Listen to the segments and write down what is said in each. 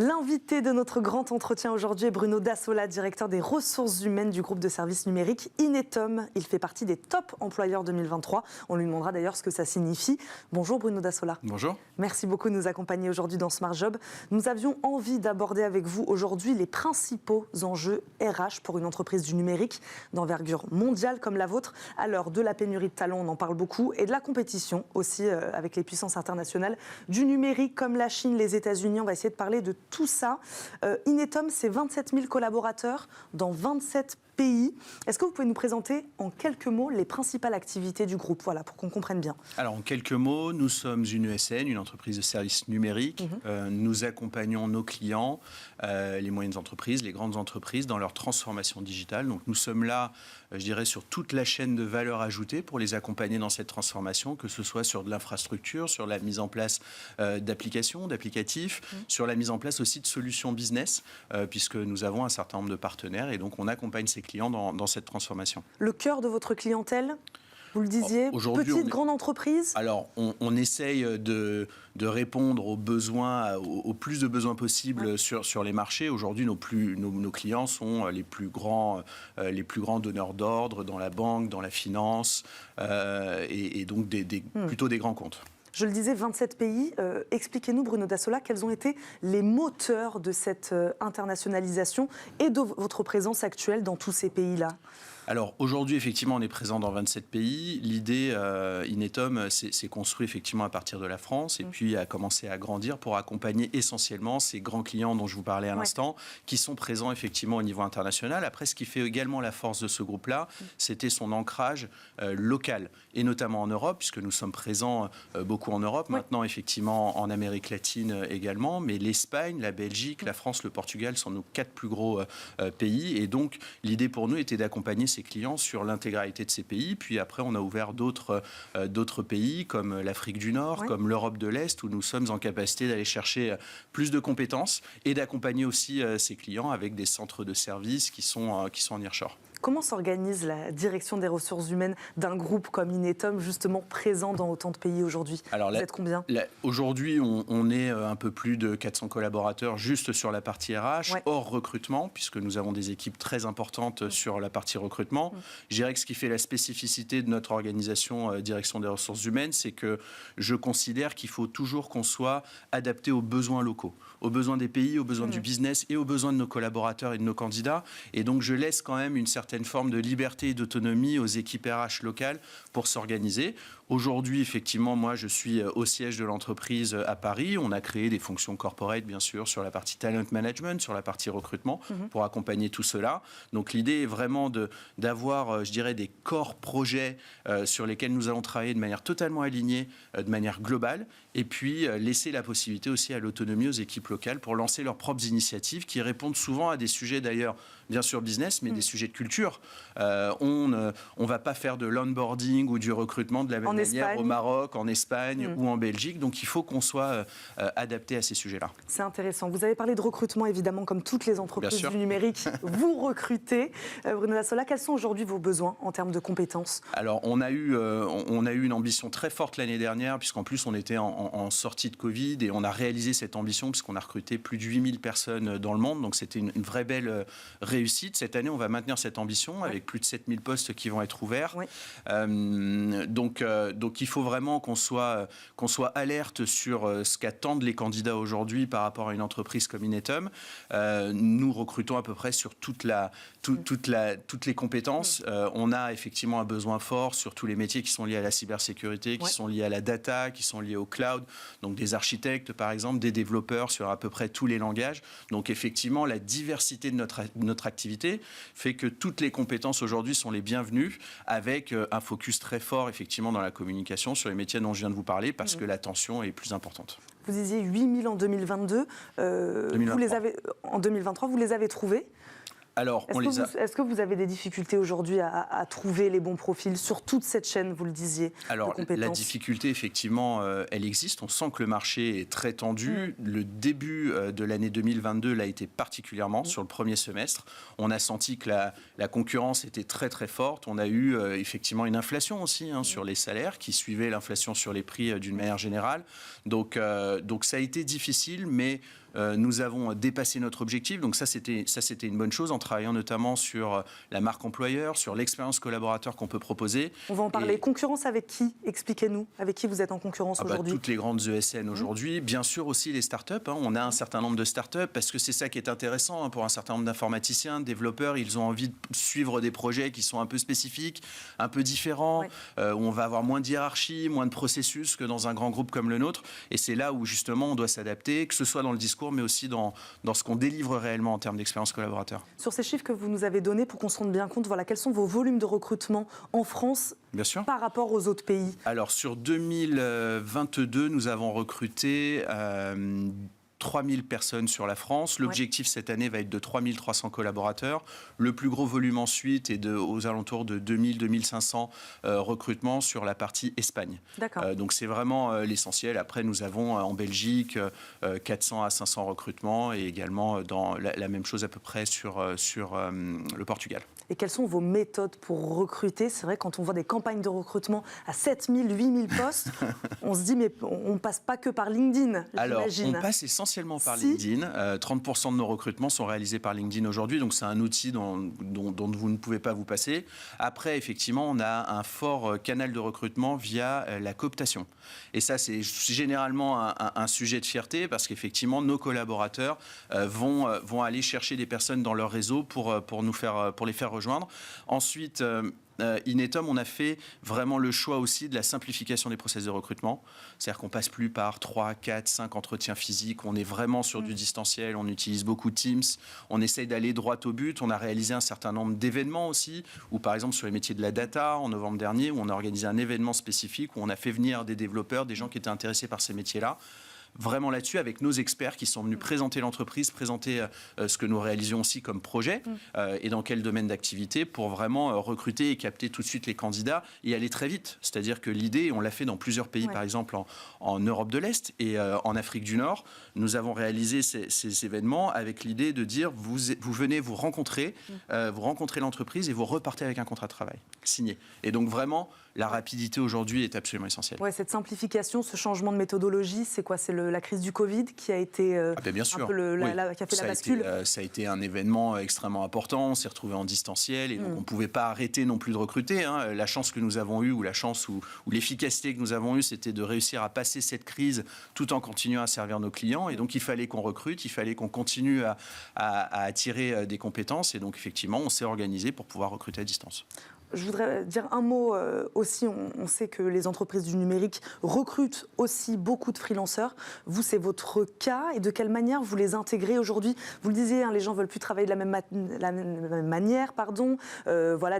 L'invité de notre grand entretien aujourd'hui est Bruno Dassola, directeur des ressources humaines du groupe de services numériques Inetum. Il fait partie des top employeurs 2023. On lui demandera d'ailleurs ce que ça signifie. Bonjour Bruno Dassola. Bonjour. Merci beaucoup de nous accompagner aujourd'hui dans Smart Job. Nous avions envie d'aborder avec vous aujourd'hui les principaux enjeux RH pour une entreprise du numérique d'envergure mondiale comme la vôtre. À l'heure de la pénurie de talents, on en parle beaucoup, et de la compétition aussi avec les puissances internationales du numérique comme la Chine, les États-Unis. On va essayer de parler de tout ça. Inetum, c'est 27 000 collaborateurs dans 27 pays. Est-ce que vous pouvez nous présenter en quelques mots les principales activités du groupe, voilà, pour qu'on comprenne bien? Alors, en quelques mots, nous sommes une ESN, une entreprise de services numériques. Nous accompagnons nos clients, les moyennes entreprises, les grandes entreprises, dans leur transformation digitale. Donc, nous sommes là, je dirais, sur toute la chaîne de valeur ajoutée pour les accompagner dans cette transformation, que ce soit sur de l'infrastructure, sur la mise en place d'applications, d'applicatifs, sur la mise en place aussi de solutions business, puisque nous avons un certain nombre de partenaires et donc on accompagne ces clients dans cette transformation. Le cœur de votre clientèle, vous le disiez, petite, grande entreprise? Alors, on essaye de répondre aux besoins, au plus de besoins possibles sur les marchés. Aujourd'hui, nos clients sont les plus grands donneurs d'ordre dans la banque, dans la finance, et donc plutôt des grands comptes. Je le disais, 27 pays. Expliquez-nous, Bruno Dassola, quels ont été les moteurs de cette internationalisation et de votre présence actuelle dans tous ces pays-là? Alors aujourd'hui, effectivement, on est présent dans 27 pays. L'idée, Inetum, c'est construit effectivement à partir de la France et puis a commencé à grandir pour accompagner essentiellement ces grands clients dont je vous parlais à l'instant, qui sont présents effectivement au niveau international. Après, ce qui fait également la force de ce groupe-là, c'était son ancrage local, et notamment en Europe, puisque nous sommes présents beaucoup en Europe, maintenant effectivement en Amérique latine également, mais l'Espagne, la Belgique, la France, le Portugal sont nos 4 plus gros pays, et donc l'idée pour nous était d'accompagner ces clients sur l'intégralité de ces pays. Puis après, on a ouvert d'autres pays comme l'Afrique du Nord, comme l'Europe de l'Est, où nous sommes en capacité d'aller chercher plus de compétences et d'accompagner aussi ces clients avec des centres de services qui sont en nearshore. Comment s'organise la direction des ressources humaines d'un groupe comme Inetum, justement présent dans autant de pays aujourd'hui? Vous êtes combien? Aujourd'hui, on est un peu plus de 400 collaborateurs juste sur la partie RH, hors recrutement, puisque nous avons des équipes très importantes sur la partie recrutement. Je dirais que ce qui fait la spécificité de notre organisation direction des ressources humaines, c'est que je considère qu'il faut toujours qu'on soit adapté aux besoins locaux, aux besoins des pays, aux besoins du business et aux besoins de nos collaborateurs et de nos candidats. Et donc, je laisse quand même une certaine forme de liberté et d'autonomie aux équipes RH locales pour s'organiser. Aujourd'hui, effectivement, moi, je suis au siège de l'entreprise à Paris. On a créé des fonctions corporate, bien sûr, sur la partie talent management, sur la partie recrutement, pour accompagner tout cela. Donc, l'idée est vraiment d'avoir, je dirais, des corps projets sur lesquels nous allons travailler de manière totalement alignée, de manière globale, et puis laisser la possibilité aussi à l'autonomie aux équipes locales pour lancer leurs propres initiatives qui répondent souvent à des sujets, d'ailleurs, bien sûr, business, mais des sujets de culture. On ne va pas faire de l'onboarding ou du recrutement de la même manière au Maroc, en Espagne ou en Belgique. Donc, il faut qu'on soit adapté à ces sujets-là. C'est intéressant. Vous avez parlé de recrutement, évidemment, comme toutes les entreprises du numérique. Vous recrutez. Bruno Dassola, quels sont aujourd'hui vos besoins en termes de compétences? Alors, on a eu une ambition très forte l'année dernière, puisqu'en plus, on était en sortie de Covid et on a réalisé cette ambition puisqu'on a recruté plus de 8000 personnes dans le monde. Donc, c'était une vraie belle réussite. Cette année, on va maintenir cette ambition avec plus de 7000 postes qui vont être ouverts. Donc, il faut vraiment qu'on soit alerte sur ce qu'attendent les candidats aujourd'hui par rapport à une entreprise comme Inetum. Nous recrutons à peu près sur toutes les compétences. On a effectivement un besoin fort sur tous les métiers qui sont liés à la cybersécurité, qui sont liés à la data, qui sont liés au cloud. Donc des architectes, par exemple, des développeurs sur à peu près tous les langages. Donc effectivement, la diversité de notre activité fait que toutes les compétences aujourd'hui sont les bienvenues, avec un focus très fort effectivement dans la communication sur les métiers dont je viens de vous parler, parce que l'attention est plus importante. Vous disiez 8000 en 2022, en 2023, vous les avez trouvés? Alors, est-ce que vous avez des difficultés aujourd'hui à trouver les bons profils sur toute cette chaîne, vous le disiez? Alors, la difficulté, effectivement, elle existe. On sent que le marché est très tendu. Le début de l'année 2022 l'a été particulièrement sur le premier semestre. On a senti que la concurrence était très, très forte. On a eu effectivement une inflation aussi sur les salaires qui suivait l'inflation sur les prix d'une manière générale. Donc, ça a été difficile, mais nous avons dépassé notre objectif. Donc ça, c'était une bonne chose en travaillant notamment sur la marque employeur, sur l'expérience collaborateur qu'on peut proposer. On va en parler. Concurrence avec qui? Expliquez-nous. Avec qui vous êtes en concurrence aujourd'hui? Toutes les grandes ESN aujourd'hui. Bien sûr aussi les startups. On a un certain nombre de startups parce que c'est ça qui est intéressant pour un certain nombre d'informaticiens, de développeurs. Ils ont envie de suivre des projets qui sont un peu spécifiques, un peu différents, où on va avoir moins de hiérarchie, moins de processus que dans un grand groupe comme le nôtre. Et c'est là où justement on doit s'adapter, que ce soit dans le discours, mais aussi dans ce qu'on délivre réellement en termes d'expérience collaborateur. Sur ces chiffres que vous nous avez donnés, pour qu'on se rende bien compte, quels sont vos volumes de recrutement en France par rapport aux autres pays? Alors sur 2022, nous avons recruté 3000 personnes sur la France. L'objectif cette année va être de 3300 collaborateurs. Le plus gros volume ensuite est aux alentours de 2000-2500 recrutements sur la partie Espagne. Donc c'est vraiment l'essentiel. Après, nous avons en Belgique 400 à 500 recrutements et également dans la même chose à peu près sur le Portugal. Et quelles sont vos méthodes pour recruter? C'est vrai, quand on voit des campagnes de recrutement à 7000, 8000 postes, on se dit, mais on ne passe pas que par LinkedIn, Alors, j'imagine. on passe essentiellement par LinkedIn. 30% de nos recrutements sont réalisés par LinkedIn aujourd'hui, donc c'est un outil dont vous ne pouvez pas vous passer. Après, effectivement, on a un fort canal de recrutement via la cooptation. Et ça, c'est généralement un sujet de fierté parce qu'effectivement, nos collaborateurs vont aller chercher des personnes dans leur réseau pour les faire rejoindre. Ensuite, Inetum, on a fait vraiment le choix aussi de la simplification des process de recrutement. C'est-à-dire qu'on passe plus par 3, 4, 5 entretiens physiques. On est vraiment sur du distanciel. On utilise beaucoup Teams. On essaye d'aller droit au but. On a réalisé un certain nombre d'événements aussi. Ou par exemple sur les métiers de la data, en novembre dernier, où on a organisé un événement spécifique où on a fait venir des développeurs, des gens qui étaient intéressés par ces métiers-là. Vraiment là-dessus, avec nos experts qui sont venus présenter l'entreprise, présenter ce que nous réalisions aussi comme projet et dans quel domaine d'activité pour vraiment recruter et capter tout de suite les candidats et aller très vite. C'est-à-dire que l'idée, on l'a fait dans plusieurs pays, par exemple en Europe de l'Est et en Afrique du Nord. Nous avons réalisé ces événements avec l'idée de dire vous venez vous rencontrer l'entreprise et vous repartez avec un contrat de travail signé. Et donc vraiment, la rapidité aujourd'hui est absolument essentielle. Cette simplification, ce changement de méthodologie, c'est quoi? C'est la crise du Covid qui a été bien sûr. Un peu qui a fait la bascule. Ça a été un événement extrêmement important. On s'est retrouvés en distanciel et donc on ne pouvait pas arrêter non plus de recruter. La chance que nous avons eue ou la chance ou l'efficacité que nous avons eue, c'était de réussir à passer cette crise tout en continuant à servir nos clients. Et donc il fallait qu'on recrute, il fallait qu'on continue à attirer des compétences. Et donc effectivement, on s'est organisé pour pouvoir recruter à distance. Je voudrais dire un mot aussi. On sait que les entreprises du numérique recrutent aussi beaucoup de freelanceurs. Vous, c'est votre cas. Et de quelle manière vous les intégrez aujourd'hui? Vous le disiez, les gens ne veulent plus travailler de la même manière.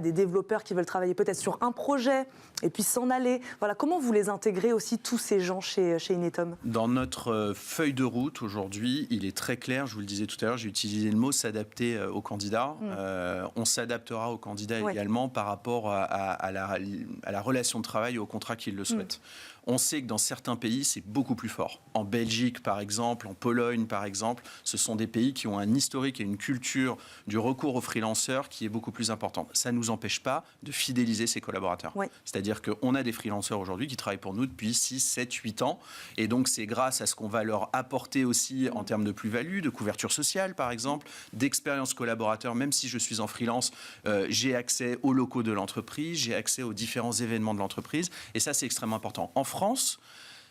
Des développeurs qui veulent travailler peut-être sur un projet et puis s'en aller. Comment vous les intégrez aussi, tous ces gens chez Inetum? Dans notre feuille de route aujourd'hui, il est très clair, je vous le disais tout à l'heure, j'ai utilisé le mot s'adapter aux candidats. On s'adaptera aux candidats également par rapport à la relation de travail et au contrat qu'ils le souhaitent. On sait que dans certains pays, c'est beaucoup plus fort. En Belgique, par exemple, en Pologne, par exemple, ce sont des pays qui ont un historique et une culture du recours aux freelanceurs qui est beaucoup plus importante. Ça ne nous empêche pas de fidéliser ces collaborateurs. C'est-à-dire qu'on a des freelanceurs aujourd'hui qui travaillent pour nous depuis 6, 7, 8 ans. Et donc, c'est grâce à ce qu'on va leur apporter aussi en termes de plus-value, de couverture sociale, par exemple, d'expérience collaborateur. Même si je suis en freelance, j'ai accès aux locaux de l'entreprise, j'ai accès aux différents événements de l'entreprise. Et ça, c'est extrêmement important. En France,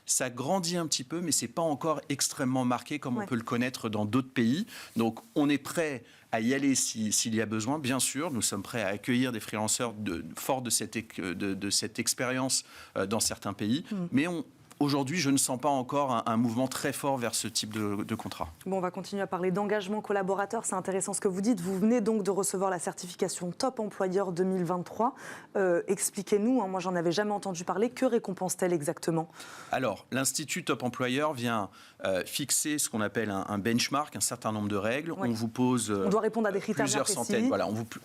ça grandit un petit peu, mais ce n'est pas encore extrêmement marqué comme on peut le connaître dans d'autres pays. Donc, on est prêt à y aller s'il y a besoin. Bien sûr, nous sommes prêts à accueillir des freelanceurs forts de cette expérience dans certains pays. Mais aujourd'hui, je ne sens pas encore un mouvement très fort vers ce type de contrat. On va continuer à parler d'engagement collaborateur. C'est intéressant ce que vous dites. Vous venez donc de recevoir la certification Top Employeur 2023. Expliquez-nous, moi j'en avais jamais entendu parler. Que récompense-t-elle exactement? Alors, l'Institut Top Employeur vient fixer ce qu'on appelle un benchmark, un certain nombre de règles. On vous pose on doit répondre à des critères plusieurs centaines.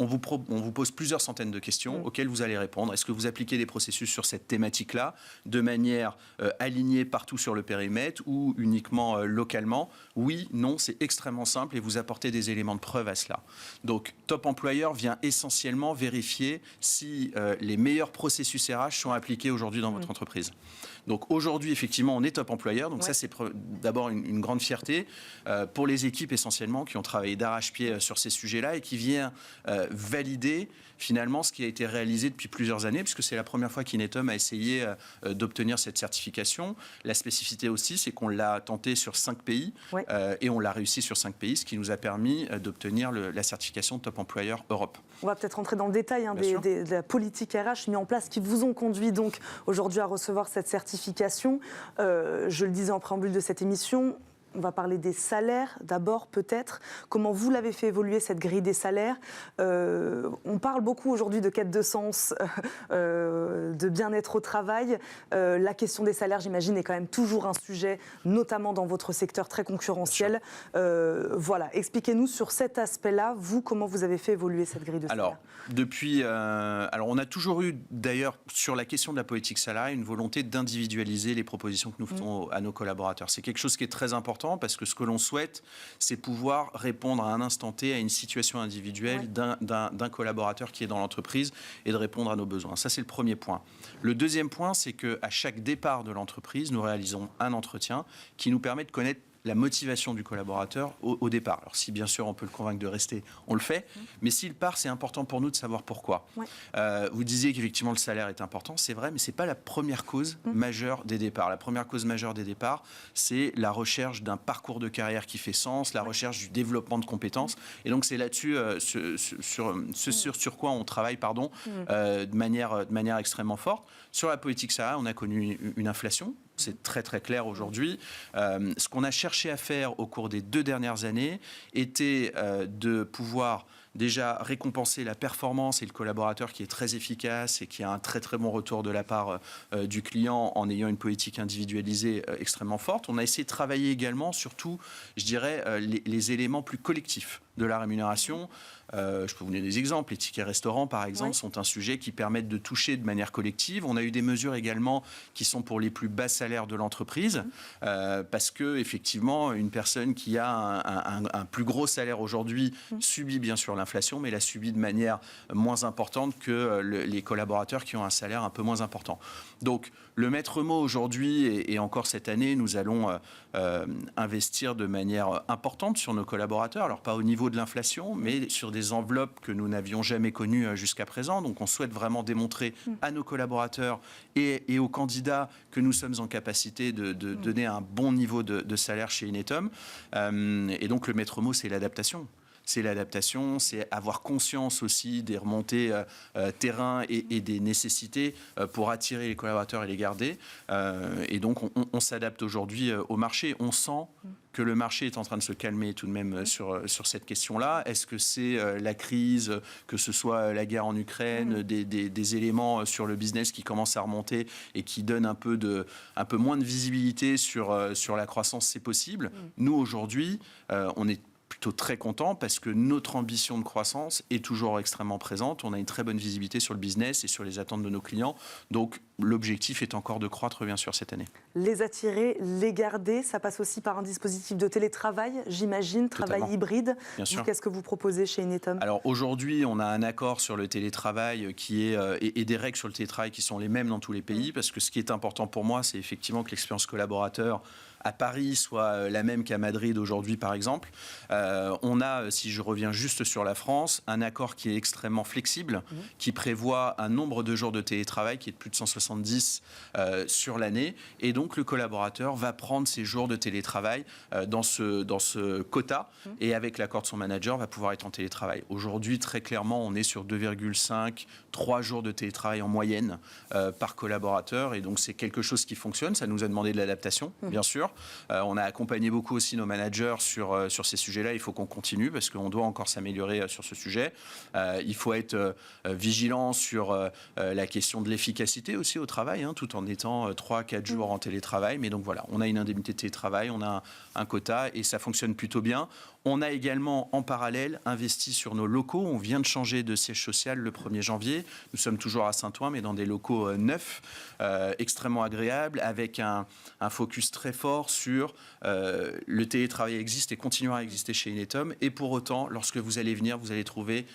On vous pose plusieurs centaines de questions auxquelles vous allez répondre. Est-ce que vous appliquez des processus sur cette thématique-là de manière aligné partout sur le périmètre ou uniquement localement? Oui, non, c'est extrêmement simple et vous apportez des éléments de preuve à cela. Donc, Top Employeur vient essentiellement vérifier si les meilleurs processus RH sont appliqués aujourd'hui dans votre entreprise. Donc aujourd'hui, effectivement, on est Top Employeur. Donc ça, c'est d'abord une grande fierté pour les équipes essentiellement qui ont travaillé d'arrache-pied sur ces sujets-là et qui vient valider finalement ce qui a été réalisé depuis plusieurs années, puisque c'est la première fois qu'Inetum a essayé d'obtenir cette certification. La spécificité aussi, c'est qu'on l'a tenté sur 5 pays et on l'a réussi sur 5 pays, ce qui nous a permis d'obtenir la certification Top Employeur Europe. On va peut-être rentrer dans le détail de la politique RH mis en place qui vous ont conduit donc aujourd'hui à recevoir cette certification. Je le disais en préambule de cette émission, on va parler des salaires d'abord peut-être. Comment vous l'avez fait évoluer cette grille des salaires? On parle beaucoup aujourd'hui de quête de sens, de bien-être au travail. La question des salaires, j'imagine, est quand même toujours un sujet, notamment dans votre secteur très concurrentiel. Voilà, expliquez-nous sur cet aspect-là, vous, comment vous avez fait évoluer cette grille de salaire? Alors, on a toujours eu d'ailleurs sur la question de la politique salariale une volonté d'individualiser les propositions que nous faisons à nos collaborateurs. C'est quelque chose qui est très important parce que ce que l'on souhaite, c'est pouvoir répondre à un instant T à une situation individuelle d'un collaborateur qui est dans l'entreprise et de répondre à nos besoins. Ça, c'est le premier point. Le deuxième point, c'est qu'à chaque départ de l'entreprise, nous réalisons un entretien qui nous permet de connaître la motivation du collaborateur au départ. Alors si bien sûr on peut le convaincre de rester, on le fait, mais s'il part, c'est important pour nous de savoir pourquoi. Vous disiez qu'effectivement le salaire est important, c'est vrai, mais ce n'est pas la première cause majeure des départs. La première cause majeure des départs, c'est la recherche d'un parcours de carrière qui fait sens, la recherche du développement de compétences, et donc c'est là-dessus sur quoi on travaille de manière extrêmement forte. Sur la politique salariale, on a connu une inflation. C'est très très clair aujourd'hui. Ce qu'on a cherché à faire au cours des 2 dernières années était de pouvoir déjà récompenser la performance et le collaborateur qui est très efficace et qui a un très très bon retour de la part du client en ayant une politique individualisée extrêmement forte. On a essayé de travailler également surtout, je dirais, les éléments plus collectifs de la rémunération. Je peux vous donner des exemples. Les tickets restaurants, par exemple, sont un sujet qui permettent de toucher de manière collective. On a eu des mesures également qui sont pour les plus bas salaires de l'entreprise, parce que effectivement, une personne qui a un plus gros salaire aujourd'hui subit bien sûr l'inflation, mais la subit de manière moins importante que les collaborateurs qui ont un salaire un peu moins important. Donc, le maître mot aujourd'hui, et encore cette année, nous allons investir de manière importante sur nos collaborateurs. Alors, pas au niveau de l'inflation, mais sur des enveloppes que nous n'avions jamais connues jusqu'à présent. Donc, on souhaite vraiment démontrer à nos collaborateurs et aux candidats que nous sommes en capacité de donner un bon niveau de salaire chez Inetum. Et donc, le maître mot, c'est l'adaptation. C'est l'adaptation, c'est avoir conscience aussi des remontées terrain et des nécessités pour attirer les collaborateurs et les garder. Et donc, on s'adapte aujourd'hui au marché. On sent que le marché est en train de se calmer tout de même sur cette question-là. Est-ce que c'est la crise, que ce soit la guerre en Ukraine, des éléments sur le business qui commencent à remonter et qui donnent un peu moins de visibilité sur la croissance, c'est possible. Nous, aujourd'hui, on est plutôt très content parce que notre ambition de croissance est toujours extrêmement présente. On a une très bonne visibilité sur le business et sur les attentes de nos clients. Donc, l'objectif est encore de croître, bien sûr, cette année. Les attirer, les garder, ça passe aussi par un dispositif de télétravail, j'imagine, travail hybride. Bien sûr. Qu'est-ce que vous proposez chez Inetum? Alors, aujourd'hui, on a un accord sur le télétravail et des règles sur le télétravail qui sont les mêmes dans tous les pays, parce que ce qui est important pour moi, c'est effectivement que l'expérience collaborateur à Paris soit la même qu'à Madrid aujourd'hui, par exemple. On a, si je reviens juste sur la France, un accord qui est extrêmement flexible, qui prévoit un nombre de jours de télétravail qui est de plus de 170 sur l'année. Et donc, le collaborateur va prendre ses jours de télétravail dans ce quota et avec l'accord de son manager, va pouvoir être en télétravail. Aujourd'hui, très clairement, on est sur 2,5, 3 jours de télétravail en moyenne par collaborateur. Et donc, c'est quelque chose qui fonctionne. Ça nous a demandé de l'adaptation, bien sûr. On a accompagné beaucoup aussi nos managers sur ces sujets-là. Il faut qu'on continue parce qu'on doit encore s'améliorer sur ce sujet. Il faut être vigilant sur la question de l'efficacité aussi aussi au travail, tout en étant 3-4 jours en télétravail. Mais donc voilà, on a une indemnité de télétravail, on a un quota et ça fonctionne plutôt bien. On a également, en parallèle, investi sur nos locaux. On vient de changer de siège social le 1er janvier. Nous sommes toujours à Saint-Ouen, mais dans des locaux neufs, extrêmement agréables, avec un focus très fort sur le télétravail existe et continuera à exister chez Inetum. Et pour autant, lorsque vous allez venir, vous allez trouver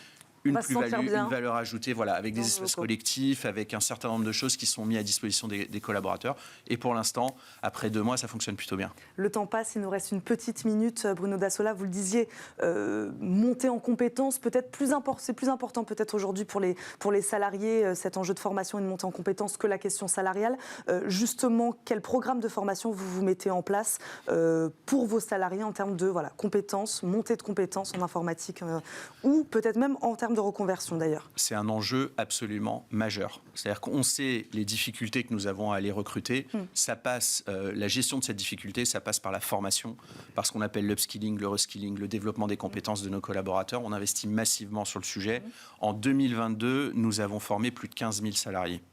une plus-value, une valeur ajoutée, voilà, avec des espaces collectifs, avec un certain nombre de choses qui sont mises à disposition des collaborateurs. Et pour l'instant, après 2 mois, ça fonctionne plutôt bien. Le temps passe, il nous reste une petite minute. Bruno Dassola, vous le disiez, monter en compétences, c'est plus important peut-être aujourd'hui pour les salariés, cet enjeu de formation et de montée en compétences que la question salariale. Justement, quel programme de formation vous mettez en place pour vos salariés en termes de compétences, montée de compétences en informatique ou peut-être même en termes de reconversion d'ailleurs? C'est un enjeu absolument majeur. C'est-à-dire qu'on sait les difficultés que nous avons à les recruter. Ça passe, la gestion de cette difficulté, ça passe par la formation, par ce qu'on appelle l'upskilling, le reskilling, le développement des compétences de nos collaborateurs. On investit massivement sur le sujet. En 2022, nous avons formé plus de 15 000 salariés.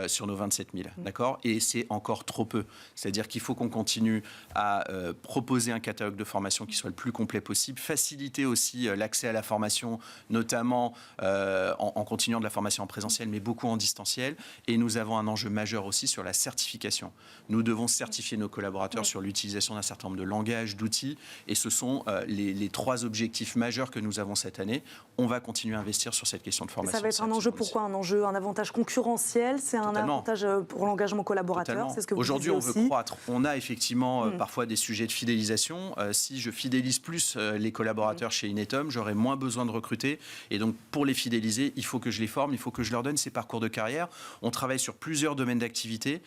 Sur nos 27 000, d'accord ? Et c'est encore trop peu. C'est-à-dire qu'il faut qu'on continue à proposer un catalogue de formation qui soit le plus complet possible, faciliter aussi l'accès à la formation, notamment en continuant de la formation en présentiel, mais beaucoup en distanciel. Et nous avons un enjeu majeur aussi sur la certification. Nous devons certifier nos collaborateurs sur l'utilisation d'un certain nombre de langages, d'outils, et ce sont les 3 objectifs majeurs que nous avons cette année. On va continuer à investir sur cette question de formation. Ça va être un enjeu, pourquoi un enjeu, un avantage concurrentiel? C'est un avantage pour l'engagement collaborateur, c'est ce que vous Aujourd'hui, on aussi. veut croître. On a effectivement parfois des sujets de fidélisation. Si je fidélise plus les collaborateurs chez Inetum, j'aurai moins besoin de recruter. Et donc, pour les fidéliser, il faut que je les forme, il faut que je leur donne ces parcours de carrière. On travaille sur plusieurs domaines d'activité.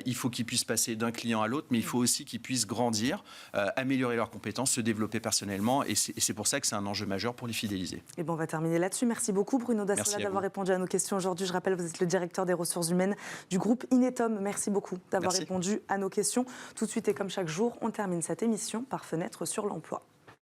Il faut qu'ils puissent passer d'un client à l'autre, mais il faut aussi qu'ils puissent grandir, améliorer leurs compétences, se développer personnellement. Et c'est pour ça que c'est un enjeu majeur pour les fidéliser. Et on va terminer là-dessus. Merci beaucoup, Bruno Dassola, d'avoir répondu à nos questions aujourd'hui. Je rappelle, vous êtes le directeur des ressources humaines du groupe Inetum. Merci beaucoup d'avoir répondu à nos questions. Tout de suite et comme chaque jour, on termine cette émission par Fenêtre sur l'emploi.